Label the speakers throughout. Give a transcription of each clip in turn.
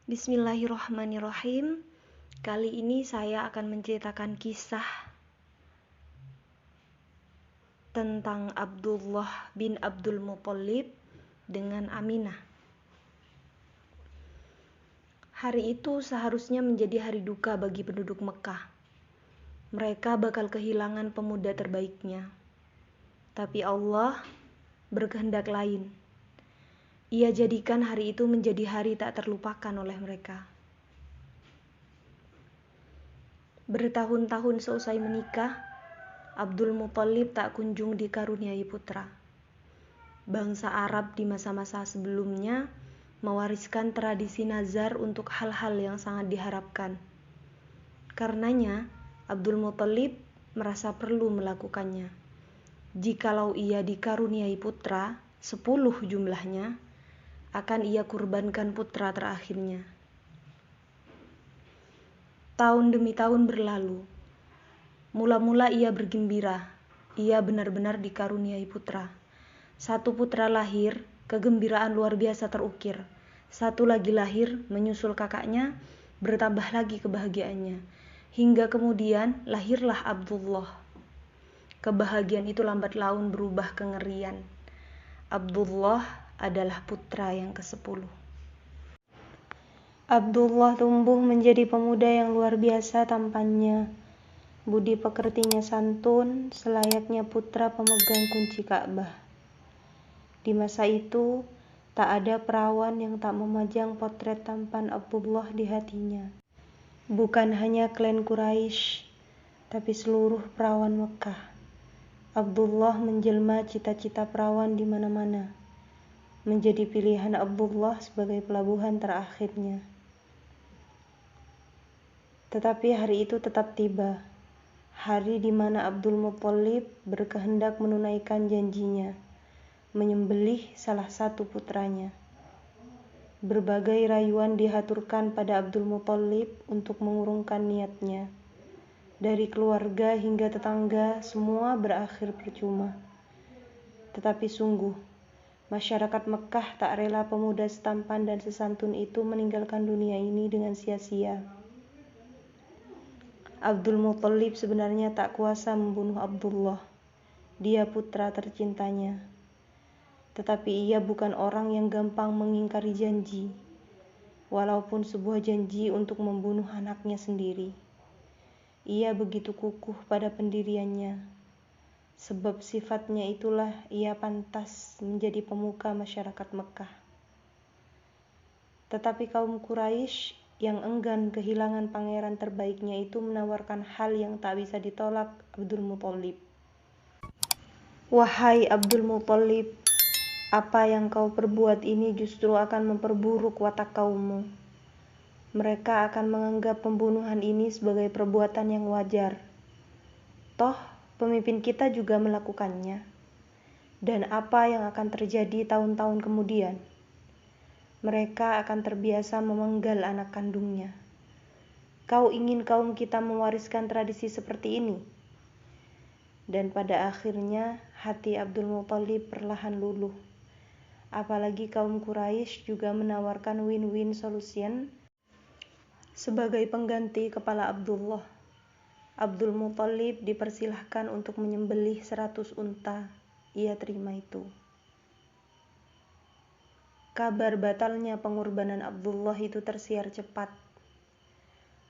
Speaker 1: Bismillahirrahmanirrahim. Kali ini saya akan menceritakan kisah tentang Abdullah bin Abdul Muthalib dengan Aminah. Hari itu seharusnya menjadi hari duka bagi penduduk Mekah. Mereka bakal kehilangan pemuda terbaiknya. Tapi Allah berkehendak lain. Ia jadikan hari itu menjadi hari tak terlupakan oleh mereka. Bertahun-tahun seusai menikah, Abdul Muthalib tak kunjung dikaruniai putra. Bangsa Arab di masa-masa sebelumnya mewariskan tradisi nazar untuk hal-hal yang sangat diharapkan. Karenanya, Abdul Muthalib merasa perlu melakukannya. Jikalau ia dikaruniai putra, 10 jumlahnya, akan ia kurbankan putra terakhirnya. Tahun demi tahun berlalu. Mula-mula ia bergembira. Ia benar-benar dikaruniai putra. Satu putra lahir, kegembiraan luar biasa terukir. Satu lagi lahir, menyusul kakaknya, bertambah lagi kebahagiaannya. Hingga kemudian lahirlah Abdullah. Kebahagiaan itu lambat laun berubah kengerian. Abdullah adalah putra yang ke-10. Abdullah tumbuh menjadi pemuda yang luar biasa tampannya. Budi pekertinya santun, selayaknya putra pemegang kunci Ka'bah. Di masa itu, tak ada perawan yang tak memajang potret tampan Abdullah di hatinya. Bukan hanya klan Quraisy, tapi seluruh perawan Mekah. Abdullah menjelma cita-cita perawan di mana-mana. Menjadi pilihan Abdullah sebagai pelabuhan terakhirnya. Tetapi hari itu tetap tiba. Hari di mana Abdul Muthalib berkehendak menunaikan janjinya, menyembelih salah satu putranya. Berbagai rayuan dihaturkan pada Abdul Muthalib untuk mengurungkan niatnya. Dari keluarga hingga tetangga, semua berakhir percuma. Tetapi sungguh, masyarakat Mekah tak rela pemuda setampan dan sesantun itu meninggalkan dunia ini dengan sia-sia. Abdul Muthalib sebenarnya tak kuasa membunuh Abdullah. Dia putra tercintanya. Tetapi ia bukan orang yang gampang mengingkari janji, walaupun sebuah janji untuk membunuh anaknya sendiri. Ia begitu kukuh pada pendiriannya, sebab sifatnya itulah ia pantas menjadi pemuka masyarakat Mekah. Tetapi kaum Quraisy yang enggan kehilangan pangeran terbaiknya itu menawarkan hal yang tak bisa ditolak Abdul Muthalib. Wahai Abdul Muthalib, apa yang kau perbuat ini justru akan memperburuk watak kaummu. Mereka akan menganggap pembunuhan ini sebagai perbuatan yang wajar. Toh, pemimpin kita juga melakukannya. Dan apa yang akan terjadi tahun-tahun kemudian? Mereka akan terbiasa memenggal anak kandungnya. Kau ingin kaum kita mewariskan tradisi seperti ini? Dan pada akhirnya, hati Abdul Muthalib perlahan luluh. Apalagi kaum Quraisy juga menawarkan win-win solution sebagai pengganti kepala Abdullah. Abdul Muthalib dipersilahkan untuk menyembelih 100 unta. Ia terima itu. Kabar batalnya pengorbanan Abdullah itu tersiar cepat.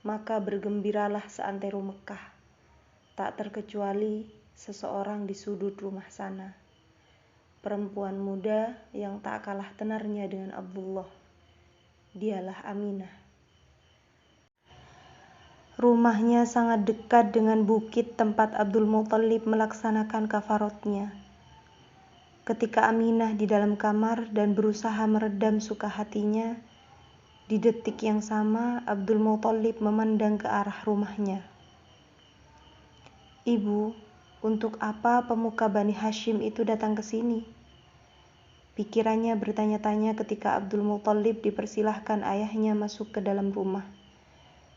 Speaker 1: Maka bergembiralah seantero Mekah, tak terkecuali seseorang di sudut rumah sana. Perempuan muda yang tak kalah tenarnya dengan Abdullah. Dialah Aminah. Rumahnya sangat dekat dengan bukit tempat Abdul Muthalib melaksanakan kafarotnya. Ketika Aminah di dalam kamar dan berusaha meredam suka hatinya, di detik yang sama Abdul Muthalib memandang ke arah rumahnya. Ibu, untuk apa pemuka Bani Hashim itu datang ke sini? Pikirannya bertanya-tanya ketika Abdul Muthalib dipersilahkan ayahnya masuk ke dalam rumah.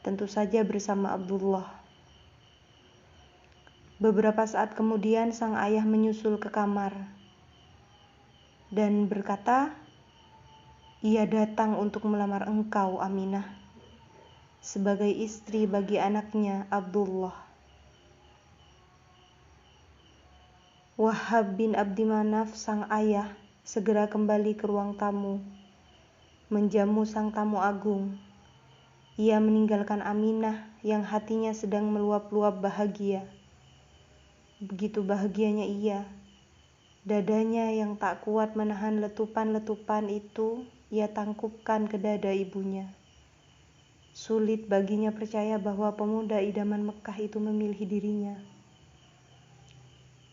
Speaker 1: Tentu saja bersama Abdullah. Beberapa saat kemudian sang ayah menyusul ke kamar dan berkata, Ia datang untuk melamar engkau, Aminah, sebagai istri bagi anaknya Abdullah. Wahab bin Abdi Manaf, sang ayah, segera kembali ke ruang tamu, menjamu sang tamu agung. Ia meninggalkan Aminah yang hatinya sedang meluap-luap bahagia. Begitu bahagianya ia, dadanya yang tak kuat menahan letupan-letupan itu, ia tangkupkan ke dada ibunya. Sulit baginya percaya bahwa pemuda idaman Mekah itu memilih dirinya.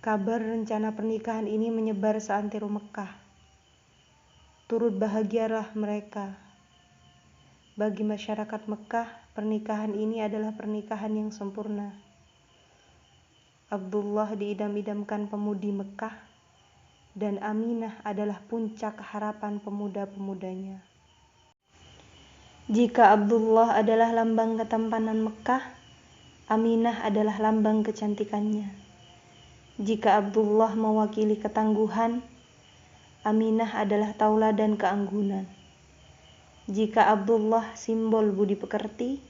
Speaker 1: Kabar rencana pernikahan ini menyebar seantero Mekah. Turut bahagialah mereka. Bagi masyarakat Mekah, pernikahan ini adalah pernikahan yang sempurna. Abdullah diidam-idamkan pemudi Mekah, dan Aminah adalah puncak harapan pemuda-pemudanya. Jika Abdullah adalah lambang ketampanan Mekah, Aminah adalah lambang kecantikannya. Jika Abdullah mewakili ketangguhan, Aminah adalah tauladan keanggunan. Jika Abdullah simbol budi pekerti,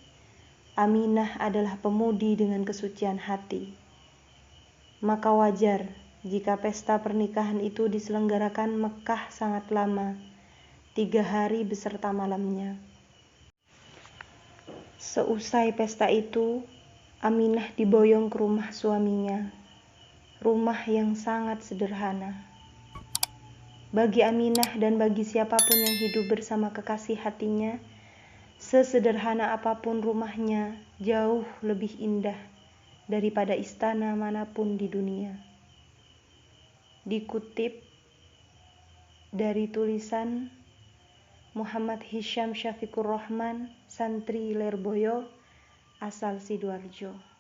Speaker 1: Aminah adalah pemudi dengan kesucian hati. Maka wajar jika pesta pernikahan itu diselenggarakan Mekah sangat lama, 3 hari beserta malamnya. Seusai pesta itu, Aminah diboyong ke rumah suaminya, rumah yang sangat sederhana. Bagi Aminah dan bagi siapapun yang hidup bersama kekasih hatinya, sesederhana apapun rumahnya jauh lebih indah daripada istana manapun di dunia. Dikutip dari tulisan Muhammad Hisham Syafiqur Rahman, santri Lerboyo, asal Sidoarjo.